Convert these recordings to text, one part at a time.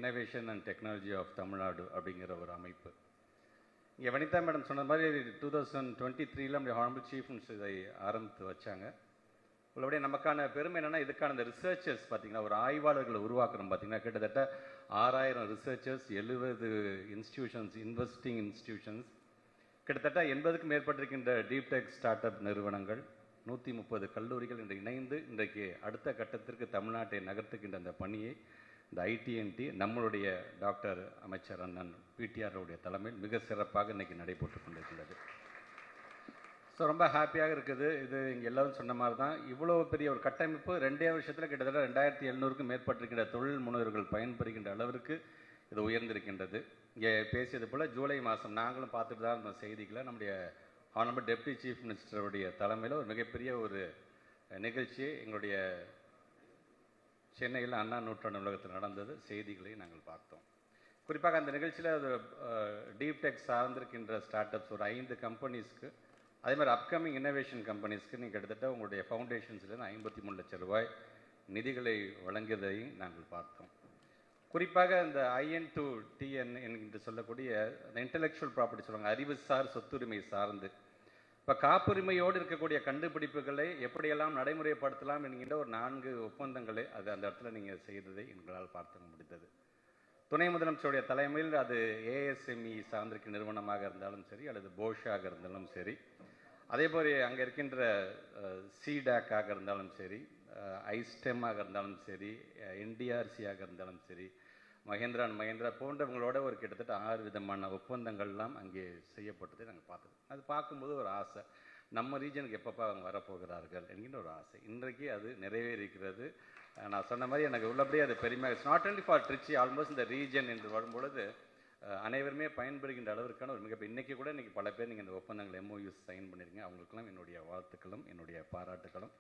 Innovation and technology of Tamil Nadu அப்படிங்கிற ஒரு அமைப்பு. இங்கே வனிதா மேடம் சொன்ன மாதிரி 2023 நம்முடைய ஹானரபிள் சீஃப் மினிஸ்டர் இதை ஆரம்பித்து வச்சாங்க. உள்ளபடியே நமக்கான பெருமை என்னென்னா, இதுக்கான இந்த ரிசர்ச்சர்ஸ் பார்த்திங்கன்னா, ஒரு ஆய்வாளர்களை உருவாக்குறோம் பார்த்திங்கன்னா, கிட்டத்தட்ட 6000 ரிசர்ச்சர்ஸ், 70 இன்ஸ்டிடியூஷன்ஸ், இன்வெஸ்டிங் இன்ஸ்டிடியூஷன்ஸ், கிட்டத்தட்ட 80க்கும் மேற்பட்டிருக்கின்ற டீப் டெக் ஸ்டார்ட் அப் நிறுவனங்கள், 130 கல்லூரிகள் இன்று இணைந்து இன்றைக்கு அடுத்த கட்டத்திற்கு தமிழ்நாட்டை நகர்த்துகின்ற அந்த பணியை இந்த ஐடிஎன்டி நம்மளுடைய டாக்டர் அமைச்சர் அண்ணன் பிடிஆருடைய தலைமையில் மிக சிறப்பாக இன்றைக்கி நடைபெற்று கொண்டிருக்கிறது. ஸோ ரொம்ப ஹாப்பியாக இருக்குது. இது இங்கே எல்லோரும் சொன்ன மாதிரி தான், இவ்வளோ பெரிய ஒரு கட்டமைப்பு 2 வருஷத்தில் கிட்டத்தட்ட 2700க்கும் மேற்பட்டிருக்கின்ற தொழில் முனைவர்கள் பயன்பெறுகின்ற அளவிற்கு இது உயர்ந்திருக்கின்றது. இங்கே பேசியது போல் ஜூலை மாதம் நாங்களும் பார்த்துட்டு தான் இருந்த செய்திகளை நம்முடைய ஹானரபிள் டெப்டி சீஃப் மினிஸ்டருடைய தலைமையில் ஒரு மிகப்பெரிய ஒரு நிகழ்ச்சி எங்களுடைய சென்னையில் அண்ணா நூற்றாண்டு உலகத்தில் நடந்தது. செய்திகளை நாங்கள் பார்த்தோம். குறிப்பாக அந்த நிகழ்ச்சியில் அது டீப் டெக் சார்ந்திருக்கின்ற ஸ்டார்ட் அப்ஸ் ஒரு 5 கம்பெனிஸ்க்கு, அதே மாதிரி அப்கமிங் இன்னோவேஷன் கம்பெனிஸ்க்கு நீங்கள் கிட்டத்தட்ட உங்களுடைய ஃபவுண்டேஷன்ஸ்லேருந்து 53 லட்சம் ரூபாய் நிதிகளை வழங்கியதையும் நாங்கள் பார்த்தோம். குறிப்பாக இந்த IN to TN என்று சொல்லக்கூடிய இந்த இன்டெலெக்சுவல் ப்ராப்பர்ட்டி சொல்லுவாங்க, அறிவுசார் சொத்துரிமை சார்ந்து இப்போ காப்புரிமையோடு இருக்கக்கூடிய கண்டுபிடிப்புகளை எப்படியெல்லாம் நடைமுறைப்படுத்தலாம் என்கின்ற ஒரு 4 ஒப்பந்தங்களை அது அந்த இடத்துல நீங்கள் செய்ததை எங்களால் பார்த்து முடிந்தது. துணை முதலமைச்சருடைய தலைமையில் அது ASME சார்ந்திருக்க நிறுவனமாக இருந்தாலும் சரி, அல்லது போஷாக இருந்தாலும் சரி, அதே போல் அங்கே இருக்கின்ற CDAC-ஆக இருந்தாலும் சரி, ஐஸ்டெம்மாக இருந்தாலும் சரி, NDRC-ஆக இருந்தாலும் சரி, மகேந்திரா அண்ட் மகேந்திரா போன்றவங்களோட ஒரு கிட்டத்தட்ட 6 விதமான ஒப்பந்தங்கள்லாம் அங்கே செய்யப்பட்டதை நாங்கள் பார்த்தது. அது பார்க்கும்போது ஒரு ஆசை, நம்ம ரீஜனுக்கு எப்பப்போ அவங்க வரப்போகிறார்கள் என்கின்ற ஒரு ஆசை. இன்றைக்கு அது நிறைவேறிக்கிறது. நான் சொன்ன மாதிரி எனக்கு உள்ளபடியே அது பெருமையாக, it's not only for Trichy, almost இந்த ரீஜன் என்று வரும்பொழுது அனைவருமே பயன்படுகின்ற அளவிற்கான ஒரு மிகப்பெரிய, இன்றைக்கி கூட இன்றைக்கி பல பேர் நீங்கள் இந்த ஒப்பந்தங்கள் MOUs சைன் பண்ணியிருக்கீங்க. அவங்களுக்கெல்லாம் என்னுடைய வாழ்த்துக்களும் என்னுடைய பாராட்டுகளும்.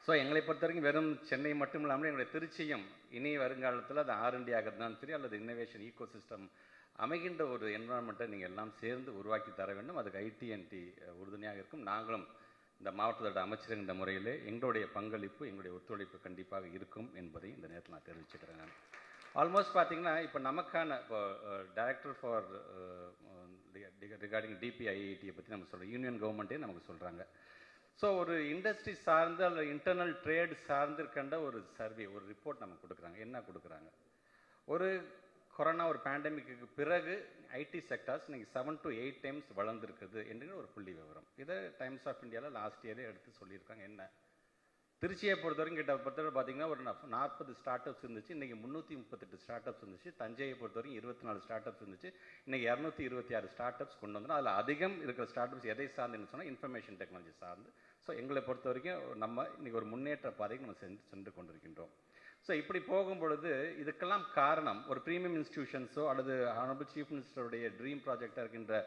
ஸோ எங்களை பொறுத்த வரைக்கும் வெறும் சென்னை மட்டும் இல்லாமல் எங்களுடைய திருச்சியும் இனி வருங்காலத்தில் அது R&D ஆகிறதுனாலும் சரி, அல்லது இன்னோவேஷன் ஈகோ சிஸ்டம் அமைகின்ற ஒரு என்வரான்மெண்ட்டை நீங்கள் எல்லாம் சேர்ந்து உருவாக்கி தர வேண்டும். அதுக்கு ITNT உறுதுணையாக இருக்கும். நாங்களும் இந்த மாவட்டத்தோட அமைச்சர் என்ற முறையில் எங்களுடைய பங்களிப்பு, எங்களுடைய ஒத்துழைப்பு கண்டிப்பாக இருக்கும் என்பதை இந்த நேரத்தில் நான் தெரிவிச்சுக்கிறேன். நான் ஆல்மோஸ்ட் பார்த்திங்கன்னா இப்போ நமக்கான இப்போ டைரக்டர் ஃபார் ரிகார்டிங் DPIIT பற்றி நம்ம சொல்கிறோம், யூனியன் கவர்மெண்ட்டே நமக்கு சொல்கிறாங்க. ஸோ ஒரு இண்டஸ்ட்ரி சார்ந்து அல்லது இன்டர்னல் ட்ரேட் சார்ந்து இருக்கின்ற ஒரு சர்வே, ஒரு ரிப்போர்ட் நமக்கு கொடுக்குறாங்க. என்ன கொடுக்குறாங்க? ஒரு கொரோனா ஒரு பேண்டமிக்கு பிறகு IT செக்டார்ஸ் இன்றைக்கி 7 to 8 டைம்ஸ் வளர்ந்துருக்குது என்கிற ஒரு புள்ளி விவரம். இதை டைம்ஸ் ஆஃப் இந்தியாவில் லாஸ்ட் இயரே எடுத்து சொல்லியிருக்காங்க. என்ன திருச்சியை பொறுத்தவரைக்கும் பொறுத்தவரை பார்த்திங்கன்னா ஒரு 40 ஸ்டார்ட் அப்ஸ் இருந்துச்சு, இன்றைக்கி 338 ஸ்டார்ட் அப்ஸ் இருந்துச்சு. தஞ்சையை பொறுத்தவரைக்கும் 24 ஸ்டார்ட் அப்ஸ் இருந்துச்சு, இன்றைக்கி 226 ஸ்டார்ட் அப்ஸ் கொண்டு வந்தோம். அதில் அதிகம் இருக்கிற ஸ்டார்ட் அப்ஸ் எதை சார்ந்துன்னு சொன்னால் இன்ஃபர்மேஷன் டெக்னாலஜி சார்ந்து. ஸோ எங்களை பொறுத்த வரைக்கும் நம்ம இன்றைக்கி ஒரு முன்னேற்ற பாதைக்கு நம்ம சென்று கொண்டிருக்கின்றோம். ஸோ இப்படி போகும் பொழுது இதுக்கெல்லாம் காரணம் ஒரு ப்ரீமியம் இன்ஸ்டிடியூஷன்ஸோ அல்லது ஹானரபிள் சீஃப் மினிஸ்டருடைய ட்ரீம் ப்ராஜெக்டாக இருக்கின்ற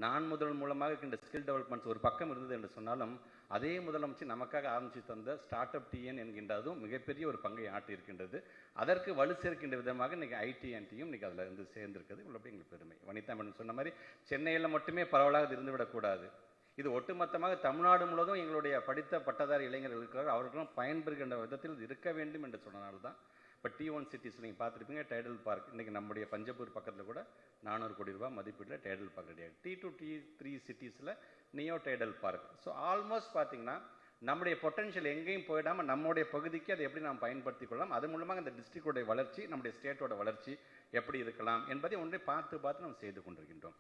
நான் முதல் மூலமாக இருக்கின்ற ஸ்கில் டெவலப்மெண்ட்ஸ் ஒரு பக்கம் இருந்தது என்று சொன்னாலும், அதே முதலமைச்சர் நமக்காக ஆரம்பித்து தந்த ஸ்டார்ட் அப் TN என்கின்றதும் மிகப்பெரிய ஒரு பங்கை ஆட்டியிருக்கின்றது. அதற்கு வலு சேர்க்கின்ற விதமாக இன்றைக்கி ITNTயும் இன்றைக்கி அதில் இருந்து சேர்ந்திருக்கிறது. இவ்வளோ எங்களுக்கு பெருமை. வனிதா மேடம் சொன்ன மாதிரி சென்னையில் மட்டுமே பரவலாக இருந்துவிடக்கூடாது. இது ஒட்டுமொத்தமாக தமிழ்நாடு முழுவதும் எங்களுடைய படித்த பட்டதாரி இளைஞர்கள் இருக்கிறார், அவர்களும் பயன்பெறுகின்ற விதத்தில் இது இருக்க வேண்டும் என்று சொன்னனால தான் இப்போ T1 சிட்டிஸ் நீங்கள் பார்த்துருப்பீங்க. டைடல் பார்க் இன்றைக்கி நம்முடைய பஞ்சப்பூர் பக்கத்தில் கூட 400 கோடி ரூபாய் மதிப்பீட்டில் டைடல் பார்க் ரெடியாக. T2 T3 சிட்டிஸில் neo Tidel park. So almost பார்த்திங்கன்னா நம்முடைய பொட்டன்ஷியல் எங்கேயும் போயிடாமல் நம்முடைய பகுதிக்கு அதை எப்படி நாம் பயன்படுத்தி கொள்ளலாம், அது மூலமாக இந்த டிஸ்ட்ரிக்டோடைய வளர்ச்சி, நம்முடைய ஸ்டேட்டோட வளர்ச்சி எப்படி இருக்கலாம் என்பதை ஒன்றை பார்த்து நம்ம செய்து கொண்டிருக்கின்றோம்.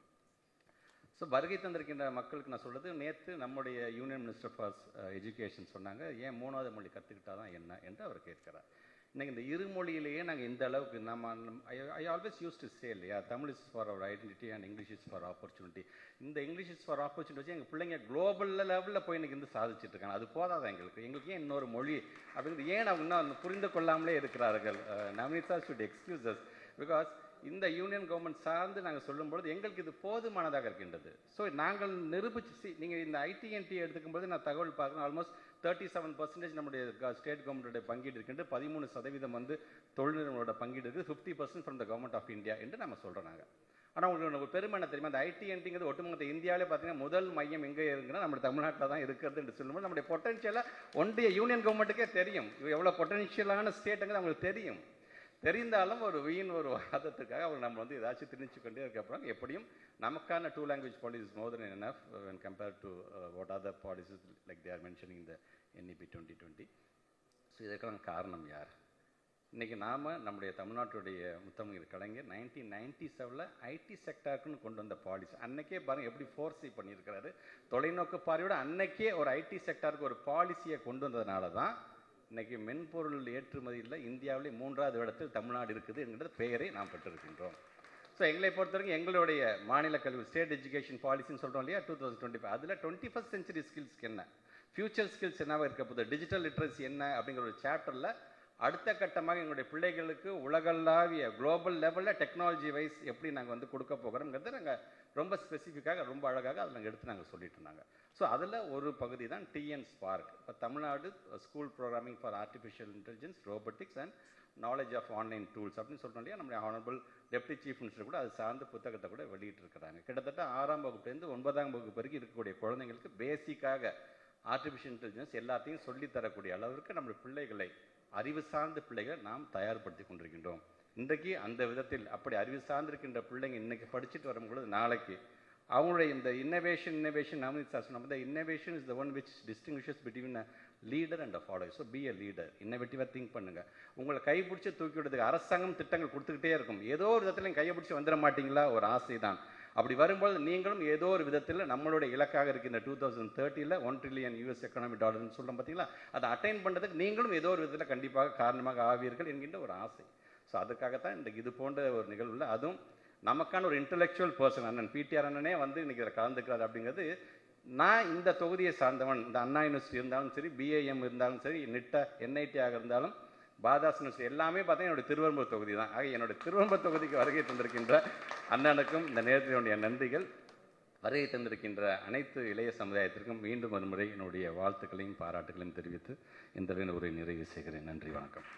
ஸோ வருகை தந்திருக்கின்ற மக்களுக்கு நான் சொல்கிறது, நேற்று நம்முடைய யூனியன் மினிஸ்டர் ஃபார் எஜுகேஷன் சொன்னாங்க, ஏன் 3வது மொழி கற்றுக்கிட்டால் தான் என்ன என்று அவர் கேட்கிறார். இன்றைக்கி இந்த இருமொழியிலேயே நாங்கள் இந்த அளவுக்கு நம்ம I always use to say இல்லையா, Tamil is for our identity and English is for opportunity. இந்த இங்கிலீஷ் இஸ் ஃபார் ஆப்பர்ச்சுனிட்டி வச்சு எங்கள் பிள்ளைங்க குளோபல் லெவலில் போய் இன்றைக்கி வந்து சாதிச்சுட்டு இருக்காங்க. அது போதாதான் எங்களுக்கு ஏன் இன்னொரு மொழி அப்படிங்கிறது ஏன் அவங்க இன்னும் புரிந்து கொள்ளாமலே இருக்கிறார்கள். நவனிதா ஷுட் எக்ஸ்கியூசஸ் பிகாஸ் இந்த யூனியன் கவர்மெண்ட் சார்ந்து நாங்கள் சொல்லும்பொழுது எங்களுக்கு இது போதுமானதாக இருக்கின்றது. ஸோ நாங்கள் நிரூபிச்சு நீங்கள் இந்த ITNT எடுத்துக்கும்போது நான் தகவல் பார்க்குறேன், ஆல்மோஸ்ட் 37% நம்முடைய ஸ்டேட் கவர்மெண்ட்டுடைய பங்கீடு இருக்கின்ற, 13% வந்து தொழில் நிறுவனங்களோட பங்கீடு இருக்குது, 50% from the government of India என்று நம்ம சொல்கிறோம். நாங்கள் ஆனால் உங்களுக்கு ஒரு பெருமை என்ன தெரியுமா, அந்த ITNTங்கிறது ஒட்டுமொத்த இந்தியாவிலே பார்த்தீங்கன்னா முதல் மையம் எங்கே இருக்குன்னா நம்ம தமிழ்நாட்டில் தான் இருக்கிறது என்று சொல்லும்போது நம்முடைய பொட்டன்ஷியலாக ஒன்றிய யூனியன் கவர்மெண்ட்டுக்கே தெரியும் எவ்வளோ பொட்டன்ஷியலான ஸ்டேட்டுங்கிறது அவங்களுக்கு தெரியும். தெரிந்தாலும் ஒரு வீண் ஒரு வாதத்துக்காக அவங்க நம்ம வந்து ஏதாச்சும் திணிச்சு கொண்டே இருக்கப்பறம் எப்படியும் நமக்கான 2 language policy is more than enough when compared to what other policies like they are mentioning in the NEP 2020. So இதற்கான காரணம் யார்? இன்றைக்கி நாம் நம்முடைய தமிழ்நாட்டுடைய முத்தமிழ் கலைஞர் 1997 ஐடி செக்டாருக்குன்னு கொண்டு வந்த பாலிசி அன்னைக்கே பாருங்கள் எப்படி ஃபோர்ஸி பண்ணியிருக்கிறாரு. தொலைநோக்கு பார்வையோட அன்னைக்கே ஒரு ஐடி செக்டாருக்கு ஒரு பாலிசியை கொண்டு வந்ததுனால தான் இன்றைக்கி மென்பொருள் ஏற்றுமதியில் இந்தியாவிலே 3வது இடத்தில் தமிழ்நாடு இருக்குது என்கிற பெயரை நாம் பெற்றிருக்கின்றோம். ஸோ எங்களை பொறுத்தவரைக்கும் எங்களுடைய மாநில கல்வி ஸ்டேட் எஜுகேஷன் பாலிசின்னு சொல்கிறோம் இல்லையா 2025, அதில் 21st century ஸ்கில்ஸ்க்கு என்ன, ஃபியூச்சர் ஸ்கில்ஸ் என்னவாக இருக்க போகுது, டிஜிட்டல் லிட்ரஸி என்ன அப்படிங்கிற ஒரு சாப்டரில் அடுத்த கட்டமாக எங்களுடைய பிள்ளைகளுக்கு உலகளாவிய குளோபல் லெவலில் டெக்னாலஜி வைஸ் எப்படி நாங்கள் வந்து கொடுக்க போகிறோங்கிறத நாங்கள் ரொம்ப ஸ்பெசிஃபிக்காக ரொம்ப அழகாக அதில் நாங்கள் எடுத்து நாங்கள் சொல்லிட்டு இருந்தாங்க. ஸோ அதில் ஒரு பகுதி தான் டிஎன் ஸ்பார்க். இப்போ Tamil Nadu school programming for artificial intelligence, robotics and knowledge of online tools அப்படின்னு சொல்கிறோம் இல்லையா. நம்முடைய ஹானரபிள் டெப்டி சீஃப் மினிஸ்டர் கூட அது சார்ந்த புத்தகத்தை கூட வெளியிட்டிருக்கிறாங்க. கிட்டத்தட்ட 6ஆம் வகுப்புலேருந்து 9ஆம் வகுப்பு வரைக்கும் இருக்கக்கூடிய குழந்தைங்களுக்கு பேசிக்காக ஆர்டிஃபிஷியல் இன்டெலிஜென்ஸ் எல்லாத்தையும் சொல்லித்தரக்கூடிய அளவிற்கு நம்முடைய பிள்ளைகளை அறிவு சார்ந்த பிள்ளைகளை நாம் தயார்படுத்தி கொண்டிருக்கின்றோம். இன்றைக்கு அந்த விதத்தில் அப்படி அறிவு சார்ந்திருக்கின்ற பிள்ளைங்க இன்றைக்கி படிச்சுட்டு வரும்பொழுது நாளைக்கு அவங்களுடைய இந்த இன்னோவேஷன் நவநீத் சார் சொன்ன innovation is the one which distinguishes between a leader and a follower. So be a leader, இன்னோவேட்டிவாக திங்க் பண்ணுங்கள். உங்களை கைப்பிடிச்சி தூக்கி விடுறதுக்கு அரசாங்கம் திட்டங்கள் கொடுத்துக்கிட்டே இருக்கும். ஏதோ ஒரு விதத்தில் கையை பிடிச்சி வந்துட மாட்டிங்களா ஒரு ஆசை தான். அப்படி வரும்போது நீங்களும் ஏதோ ஒரு விதத்தில் நம்மளுடைய இலக்காக இருக்கின்ற 2030 $1 trillion எக்கனாமி டாலர்னு சொல்கிறோம் பார்த்தீங்களா, அதை அட்டைன் பண்ணுறதுக்கு நீங்களும் ஏதோ ஒரு விதத்தில் கண்டிப்பாக காரணமாக ஆவீர்கள் என்கின்ற ஒரு ஆசை. ஸோ அதுக்காகத்தான் இன்றைக்கு இது போன்ற ஒரு நிகழ்வில் அதுவும் நமக்கான ஒரு இன்டலெக்சுவல் பர்சன் அண்ணன் பிடிஆர் அண்ணனே வந்து இன்றைக்கி இதில் கலந்துக்கிறார் அப்படிங்கிறது. நான் இந்த தொகுதியை சார்ந்தவன், இந்த அண்ணா யூனிவர்சிட்டி இருந்தாலும் சரி, பிஏஎம் இருந்தாலும் சரி, என்ஐடியாக இருந்தாலும், பாதாஸ் யூனிவர்சிட்டி எல்லாமே பார்த்தா என்னுடைய திருவெரும்பூர் தொகுதி தான். ஆக என்னுடைய திருவெரும்பூர் தொகுதிக்கு வருகை தந்திருக்கின்ற அண்ணனுக்கும் இந்த நேரத்தில் என்னுடைய நன்றிகள். வருகை தந்திருக்கின்ற அனைத்து இளைய சமுதாயத்திற்கும் மீண்டும் ஒரு முறை என்னுடைய வாழ்த்துக்களையும் பாராட்டுகளையும் தெரிவித்து இந்த உரை நிறைவு செய்கிறேன். நன்றி, வணக்கம்.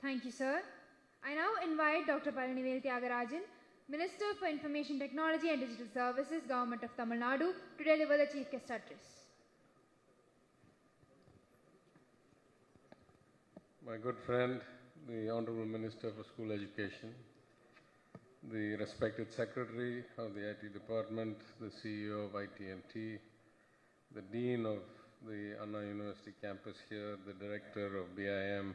Thank you, sir. I now invite Dr. Palanivel Tyagarajan, Minister for Information Technology and Digital Services, Government of Tamil Nadu, to deliver the Chief Guest Address. My good friend, the Honorable Minister for School Education, the respected Secretary of the IT Department, the CEO of IT&T, the Dean of the Anna University campus here, the Director of BIM,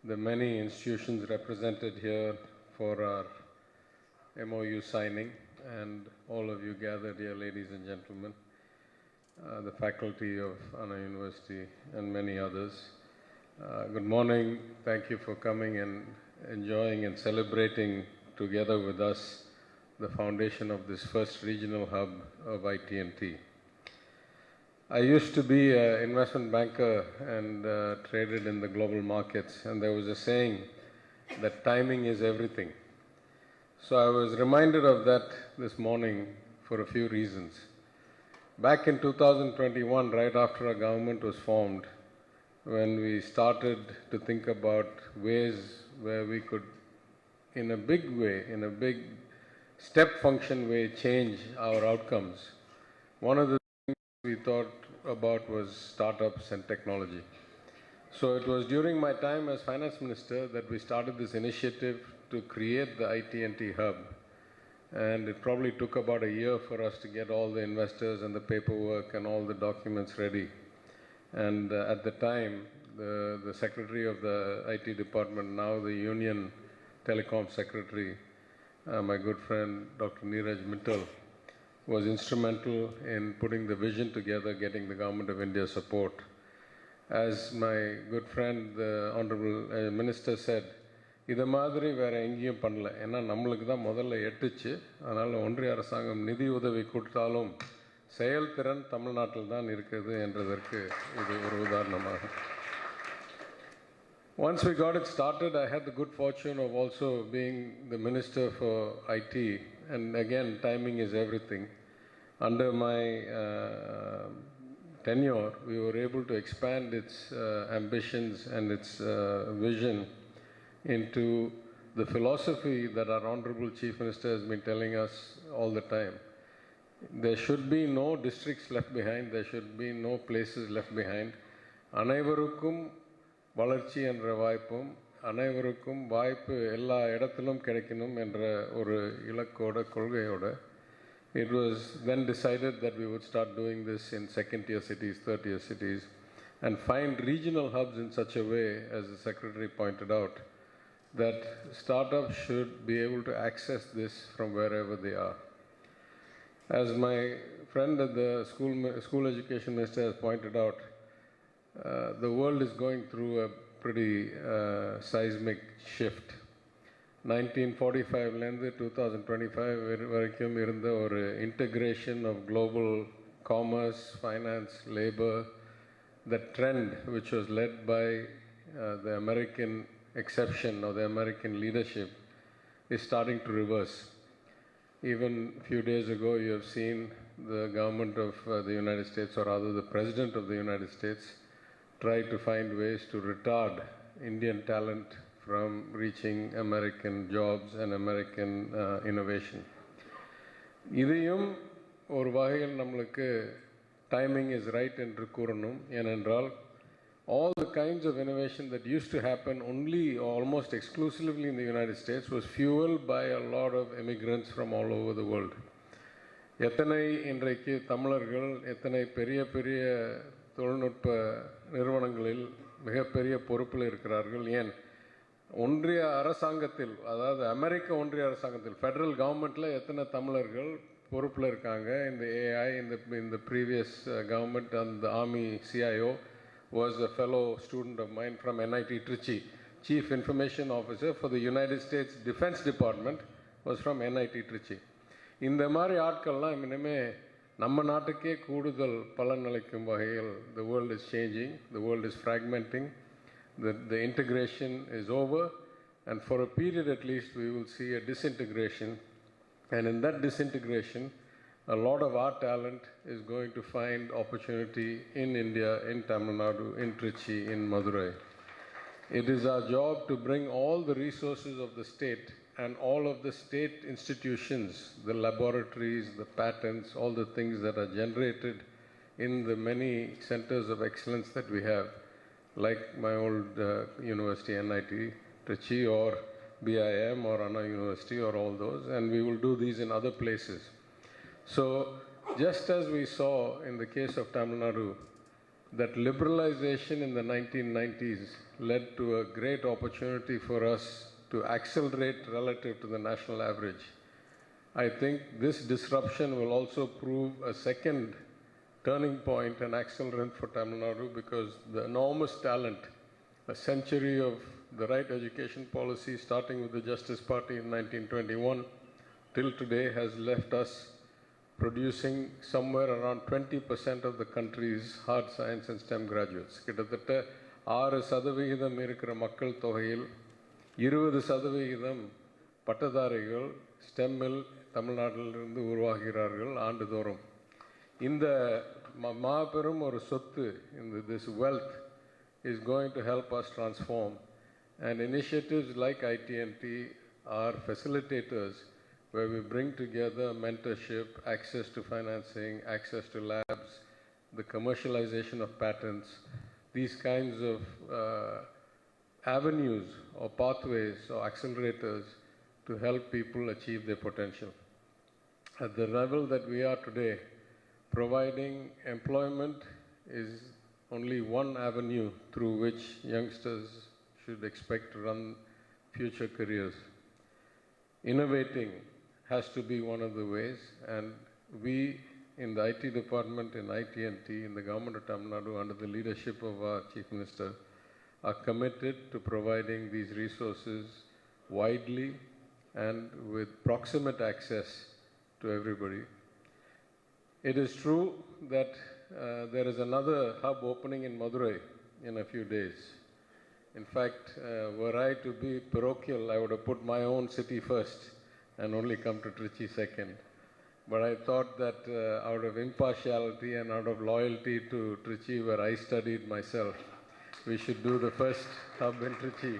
the many institutions represented here for our MOU signing, and all of you gathered here, ladies and gentlemen, the faculty of Anna University and many others. Good morning. Thank you for coming and enjoying and celebrating together with us the foundation of this first regional hub of IT&T. I used to be an investment banker and traded in the global markets, and there was a saying that timing is everything. So I was reminded of that this morning for a few reasons. Back in 2021, right after our government was formed, when we started to think about ways where we could, in a big way, in a big step function way, change our outcomes, one of the things we thought about was startups and technology. So it was during my time as finance minister that we started this initiative to create the IT&T hub. And it probably took about a year for us to get all the investors and the paperwork and all the documents ready. And at the time, the secretary of the IT department, now the Union Telecom Secretary, my good friend Dr. Neeraj Mittal, was instrumental in putting the vision together, getting the Government of India support. As my good friend, the Honorable Minister said, இதை மாதிரி வேறு எங்கேயும் பண்ணல. ஏன்னா நம்மளுக்கு தான் முதல்ல எட்டுச்சு. அதனால் ஒன்றிய அரசாங்கம் நிதி உதவி கொடுத்தாலும் செயல்திறன் தமிழ்நாட்டில் தான் இருக்குது என்றதற்கு இது ஒரு உதாரணமாக. Once we got it started, I had the good fortune of also being the Minister for IT, and again, timing is everything. Under my tenure, we were able to expand its ambitions and its vision into the philosophy that our Honorable Chief Minister has been telling us all the time. There should be no districts left behind, there should be no places left behind. அனைவருக்கும் வளர்ச்சி என்ற வாய்ப்பும் அனைவருக்கும் வாய்ப்பு எல்லா இடத்திலும் கிடைக்கணும் என்ற ஒரு இலக்கோட கொள்கையோட it was then decided that we would start doing this in second tier cities, third tier cities, and find regional hubs in such a way, as the Secretary pointed out, that startups should be able to access this from wherever they are. As my friend at the school education minister has pointed out, the world is going through a pretty seismic shift. 1945 2025 வரைக்கும் இருந்த ஒரு integration of global commerce, finance, labor, the trend which was led by the American exception or the American leadership is starting to reverse. Even a few days ago you have seen the government of the United States, or rather the President of the United States, try to find ways to retard Indian talent from reaching American jobs and American innovation. இதையும் ஒரு வகையில் நம்மளுக்கு timing is right என்று கூறணும். ஏனென்றால் all the kinds of innovation that used to happen only or almost exclusively in the United States was fueled by a lot of immigrants from all over the world. எத்தனை இன்றைக்கு தமிழர்கள் எத்தனை பெரிய பெரிய தொழில்நுட்ப நிறுவனங்களில் மிகப்பெரிய பொறுப்பில் இருக்கிறார்கள். ஏன் ஒன்றிய அரசாங்கத்தில், அதாவது அமெரிக்க ஒன்றிய அரசாங்கத்தில் ஃபெடரல் கவர்மெண்ட்டில் எத்தனை தமிழர்கள் பொறுப்பில் இருக்காங்க. இந்த ஏஐ இந்த ப்ரீவியஸ் கவர்மெண்ட் அந்த army CIO was a fellow student of mine from NIT Trichy. Chief Information Officer for the United States Defense Department was from NIT Trichy. இந்த மாதிரி ஆட்கள்லாம் இனிமே நம்ம நாட்டுக்கே கூடுதல் பலன் அளிக்கும் வகையில் the world is changing, the world is fragmenting, the integration is over, and for a period at least we will see a disintegration, and in that disintegration a lot of our talent is going to find opportunity in India, in Tamil Nadu, in Trichy, in Madurai. It is our job to bring all the resources of the state and all of the state institutions, the laboratories, the patents, all the things that are generated in the many centers of excellence that we have, like my old university, NIT Trichy, or BIM, or Anna University, or all those, and we will do these in other places. So, just as we saw in the case of Tamil Nadu, that liberalization in the 1990s led to a great opportunity for us to accelerate relative to the national average. I think this disruption will also prove a second turning point and accelerant for Tamil Nadu, because the enormous talent, a century of the right education policy starting with the Justice Party in 1921 till today has left us producing somewhere around 20% of the country's hard science and STEM graduates. கிட்டத்தட்ட 6% இருக்கிற மக்கள் தொகையில் 20% பட்டதாரிகள் ஸ்டெம்மில் தமிழ்நாட்டிலிருந்து உருவாகிறார்கள் ஆண்டுதோறும். இந்த மாபெரும் ஒரு சொத்து, this wealth is going to help us transform, and initiatives like ITNT are facilitators where we bring together mentorship, access to financing, access to labs, the commercialization of patents, these kinds of avenues or pathways or accelerators to help people achieve their potential. At the level that we are today, providing employment is only one avenue through which youngsters should expect to run future careers. Innovating has to be one of the ways, and we in the IT department, in ITNT, in the government of Tamil Nadu, under the leadership of our Chief Minister, are committed to providing these resources widely and with proximate access to everybody. It is true that there is another hub opening in Madurai in a few days. In fact, were I to be parochial, I would have put my own city first and only come to Trichy second. But I thought that out of impartiality and out of loyalty to Trichy, where I studied myself, we should do the first hub in Trichy.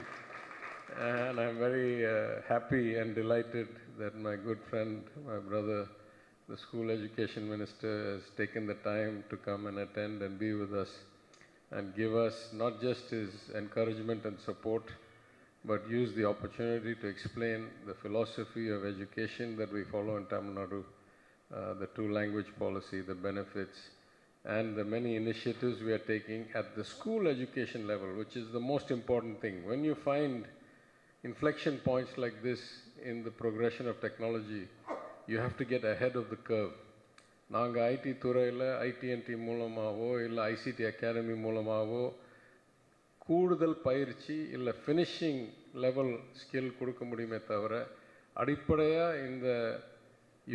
And I'm very happy and delighted that my good friend, my brother, the school education minister has taken the time to come and attend and be with us and give us not just his encouragement and support, but use the opportunity to explain the philosophy of education that we follow in Tamil Nadu, the two-language policy, the benefits, and the many initiatives we are taking at the school education level, which is the most important thing. When you find inflection points like this in the progression of technology, you have to get ahead of the curve. நாங்கள் ID துறையில் ITNT மூலமாகவோ இல்லை ICT academy மூலமாகவோ கூடுதல் பயிற்சி இல்லை finishing level skill கொடுக்க முடியுமே தவிர அடிப்படையாக இந்த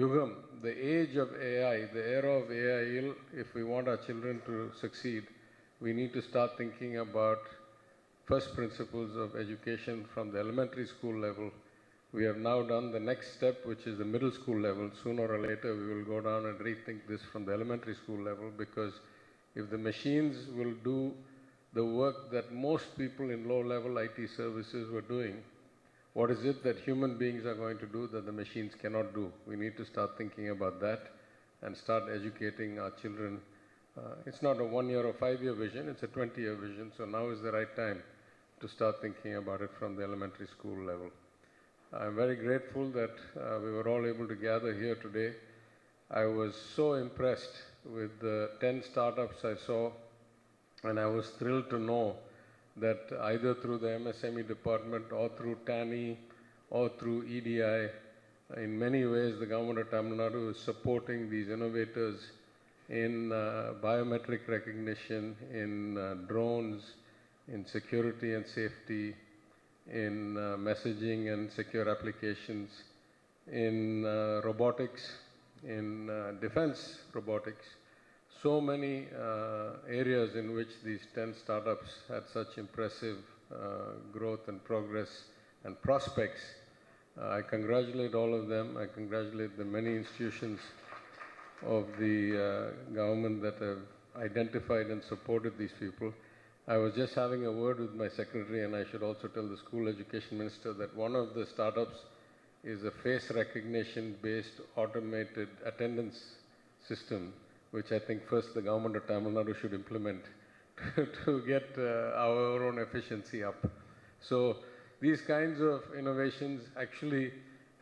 யுகம், the age of AI, the era of AI, if we want our children to succeed, we need to start thinking about first principles of education from the elementary school level. We have now done the next step, which is the middle school level. Sooner or later, we will go down and rethink this from the elementary school level, because if the machines will do the work that most people in low-level IT services were doing, what is it that human beings are going to do that the machines cannot do? We need to start thinking about that and start educating our children. It's not a 1-year or 5-year vision, it's a 20-year vision. So now is the right time to start thinking about it from the elementary school level. I'm very grateful that we were all able to gather here today. I was so impressed with the 10 startups I saw, and I was thrilled to know that either through the MSME department or through TANI or through EDI, in many ways the government of Tamil Nadu is supporting these innovators in biometric recognition, in drones, in security and safety, in messaging and secure applications, in robotics, in defense robotics. So many areas in which these 10 startups had such impressive growth and progress and prospects. I congratulate all of them. I congratulate the many institutions of the government that have identified and supported these people. I was just having a word with my secretary, and I should also tell the school education minister that one of the startups is a face recognition based automated attendance system, which I think first the government of Tamil Nadu should implement to get our own efficiency up. So these kinds of innovations actually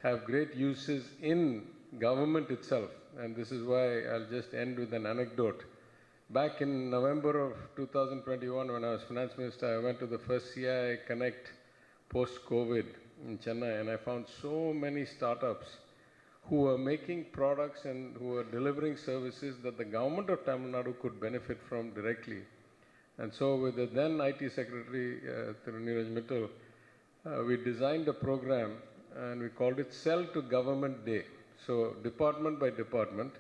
have great uses in government itself, and this is why I'll just end with an anecdote. Back in November of 2021, when I was finance minister, I went to the first CII Connect post-COVID in Chennai, and I found so many startups who were making products and who were delivering services that the government of Tamil Nadu could benefit from directly. And so with the then IT Secretary, Niraj Mittal, we designed a program and we called it Sell to Government Day. So department by department,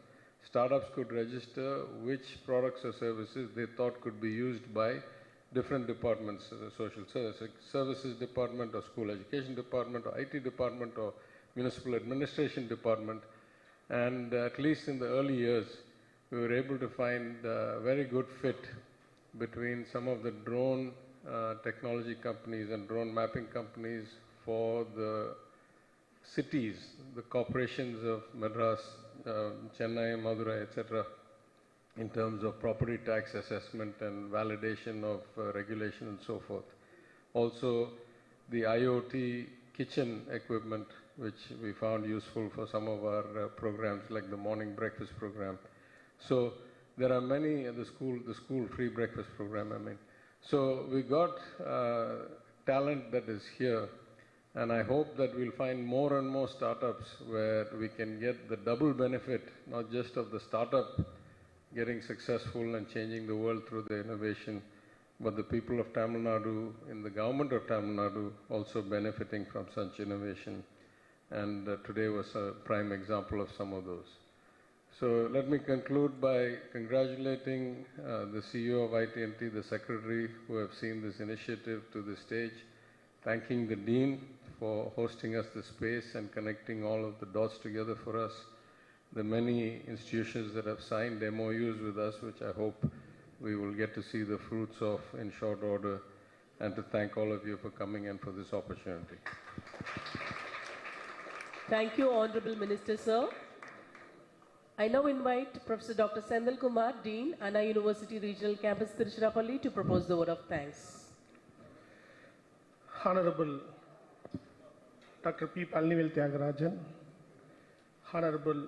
startups could register which products or services they thought could be used by different departments, social services department or school education department or IT department or municipal administration department. And at least in the early years, we were able to find a very good fit between some of the drone technology companies and drone mapping companies for the cities, the corporations of Madras, Chennai, Madurai, etc., in terms of property tax assessment and validation of regulation and so forth. Also, the IoT kitchen equipment, which we found useful for some of our programs, like the morning breakfast program. So there are many, the school free breakfast program, I mean. So we got talent that is here, and I hope that we'll find more and more startups where we can get the double benefit, not just of the startup getting successful and changing the world through the innovation, but the people of Tamil Nadu, in the government of Tamil Nadu, also benefiting from such innovation. And today was a prime example of some of those. So let me conclude by congratulating the CEO of IT&T, the Secretary, who have seen this initiative to the stage, thanking the Dean for hosting us the space and connecting all of the dots together for us, the many institutions that have signed MOUs with us, which I hope we will get to see the fruits of in short order, and to thank all of you for coming and for this opportunity. Thank you, Honorable Minister, sir. I now invite Professor Dr. Senthil Kumar, Dean, Anna University Regional Campus, Tiruchirappalli, to propose the vote of thanks. Honorable Dr. P. Palnivel Tyagarajan, Honorable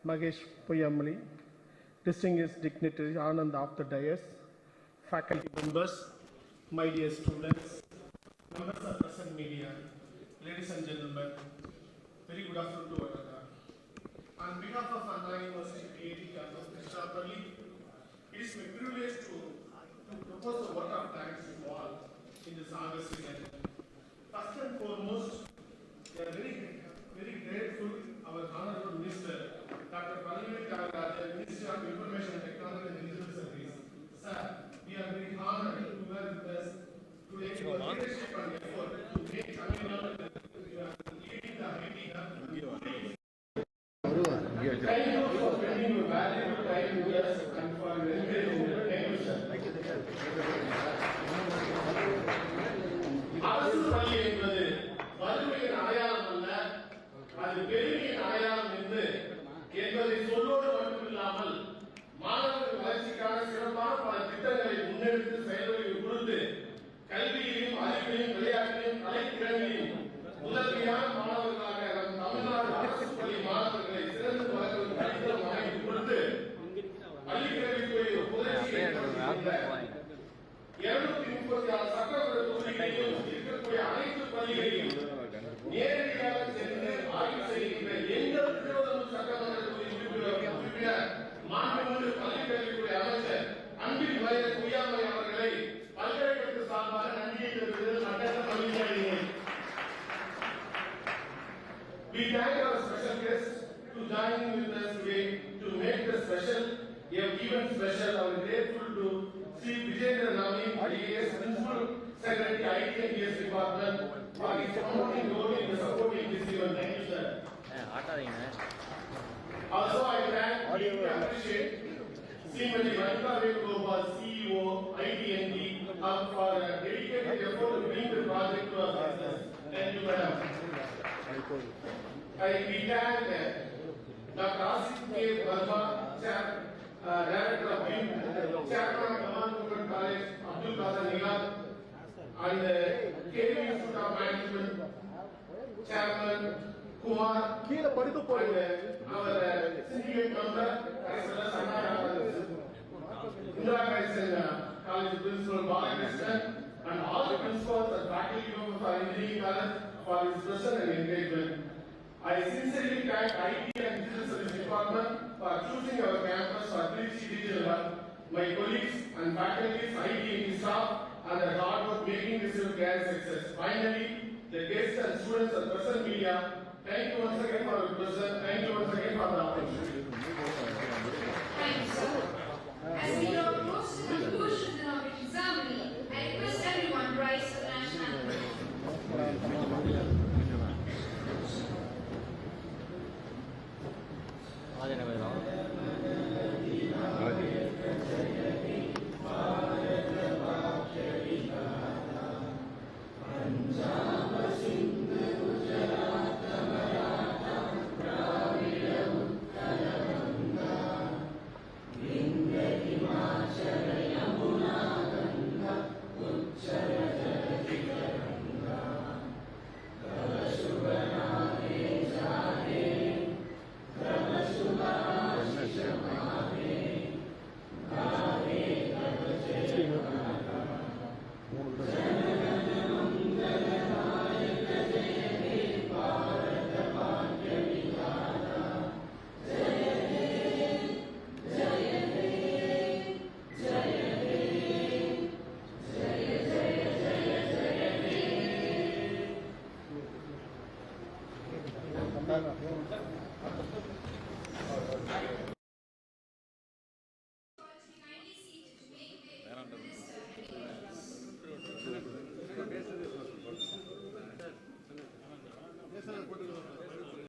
Mahesh Poyamali, distinguished dignitaries on of the dais, faculty members, my dear students, members of present media, ladies and gentlemen, very good afternoon to all. On behalf of Anna University PhD campus, Tiruchirappalli, it is my privilege to propose a vote of thanks to all in this August event. First and foremost, we are very grateful our Honorable Minister, Dr. Polimer, Minister of Information Technology and Digital Services. Sir, we are very honored to have with us today for leadership and effort to make Tamil Nadu leading the IT hub. Thank you for spending your valuable time with us and for your encouragement. Thank you, sir. அரசு பள்ளி என்பது வறுமையின் அடையாளம் அல்ல, அது பெருமையின் அடையாளம் என்பதை சொல்லோடு மட்டுமில்லாமல் மாணவர்கள் வளர்ச்சிக்கான சிறப்பான பல திட்டங்களை முன்னெடுத்து செயல்வழியில் கொடுத்து கல்வியிலும் அறிவிலும் விளையாட்டிலும் கலைத்திறனிலும் முதன்மையான மாணவர்களாக நம் தமிழ்நாடு அரசு பள்ளி மாணவர்களை சிறந்து வளர்க்கும் கடிதம் அமைத்து கொடுத்து பள்ளிக்கல்வித்துறை புரட்சியை 236 சட்டமன்ற தொகுதிகளிலும் இருக்கக்கூடிய அனைத்து பள்ளிகளிலும் நேரடியாக சென்று ஆய்வு செய்கின்ற எங்கள் திருவள்ளூர் சட்டமன்ற தொகுதி உறுப்பினர் மாண்புமிகு பள்ளிக்கல்வித்துறை அமைச்சர் அன்பில் மகேஷ் பொய்யாமலை அவர்களை பல்கலைக்கழக சார்பாக நன்றியை தெரிவித்து மட்டற்ற மகிழ்ச்சி அடைகிறேன். We thank our special guests to join with us today to make the special even special. I am grateful to Sri Vijayendra Naveen, IAS Principal Secretary, IT and DS Department, for his promoting role in supporting this event. Thank you, sir. Also, I thank and appreciate Srimati Manika Vegopal, CEO, IT&D, for dedicated effort to bring the project to our success. Thank you, madam. We thank Dr. Asif K. Verma, Director of BIM, Chairman of Command Government College, Abdul Qadir Nilal, and KV Institute of Management, Chairman Kumar, and our syndicate member, as well as Indira Gaisen College Principal Balakrishnan, and all the principals and faculty members of Engineering College for his presence and engagement. I sincerely thank IT and Digital Service Department for choosing our campus for Trichy Digital Hub, my colleagues and faculties, IT and staff, and their hard work making this a grand success. Finally, the guests and students and present media, thank you once again for your presence. Thank you once again for the opportunity. Thank you, sir. As we draw close to the conclusion of the inaugurating ceremony, I request everyone to rise for the national anthem. Yes, sir.